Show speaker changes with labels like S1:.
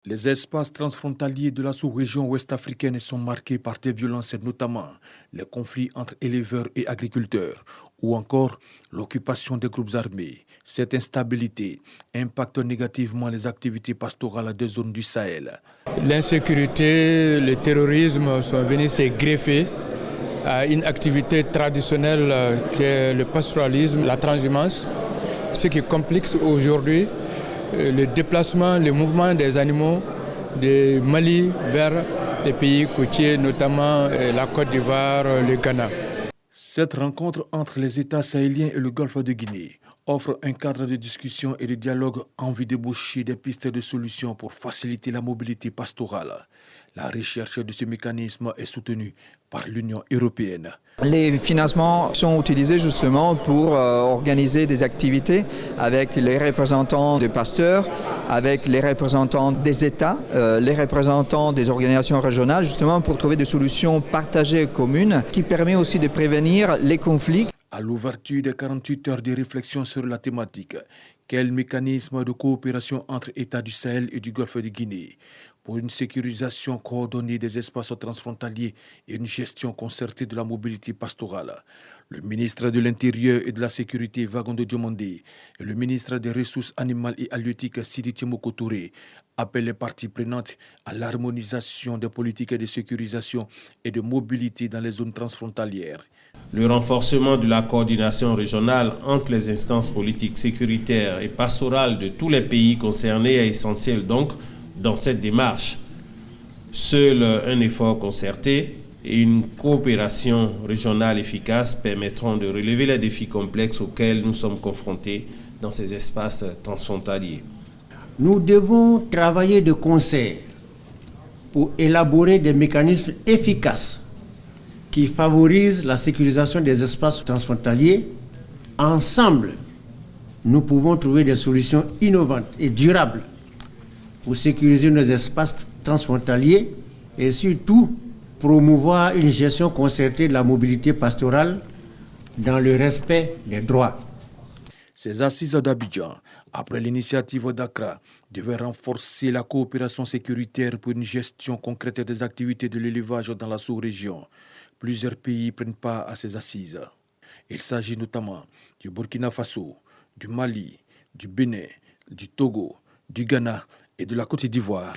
S1: Les espaces transfrontaliers de la sous-région ouest-africaine sont marqués par des violences, notamment les conflits entre éleveurs et agriculteurs, ou encore l'occupation des groupes armés. Cette instabilité impacte négativement les activités pastorales des zones du Sahel.
S2: L'insécurité, le terrorisme sont venus se greffer à une activité traditionnelle qui est le pastoralisme, la transhumance, ce qui complique aujourd'hui le déplacement, le mouvement des animaux de Mali vers les pays côtiers, notamment la Côte d'Ivoire, le Ghana.
S1: Cette rencontre entre les États sahéliens et le Golfe de Guinée offre un cadre de discussion et de dialogue en vue d'ébaucher des pistes de solutions pour faciliter la mobilité pastorale. La recherche de ce mécanisme est soutenue par l'Union européenne.
S3: Les financements sont utilisés justement pour organiser des activités avec les représentants des pasteurs, avec les représentants des États, les représentants des organisations régionales, justement pour trouver des solutions partagées et communes qui permettent aussi de prévenir les conflits.
S1: À l'ouverture des 48 heures de réflexion sur la thématique, quel mécanisme de coopération entre États du Sahel et du Golfe de Guinée pour une sécurisation coordonnée des espaces transfrontaliers et une gestion concertée de la mobilité pastorale. Le ministre de l'Intérieur et de la Sécurité, Vagondo Diomandé, et le ministre des Ressources animales et halieutiques, Sidi Timoko Touré, appellent les parties prenantes à l'harmonisation des politiques de sécurisation et de mobilité dans les zones transfrontalières.
S4: Le renforcement de la coordination régionale entre les instances politiques, sécuritaires et pastorales de tous les pays concernés est essentiel donc dans cette démarche. Seul un effort concerté et une coopération régionale efficace permettront de relever les défis complexes auxquels nous sommes confrontés dans ces espaces transfrontaliers.
S5: Nous devons travailler de concert pour élaborer des mécanismes efficaces qui favorisent la sécurisation des espaces transfrontaliers. Ensemble, nous pouvons trouver des solutions innovantes et durables pour sécuriser nos espaces transfrontaliers et surtout promouvoir une gestion concertée de la mobilité pastorale dans le respect des droits.
S1: Ces assises d'Abidjan, après l'initiative d'Accra, devaient renforcer la coopération sécuritaire pour une gestion concrète des activités de l'élevage dans la sous-région. Plusieurs pays prennent part à ces assises. Il s'agit notamment du Burkina Faso, du Mali, du Bénin, du Togo, du Ghana et de la Côte d'Ivoire.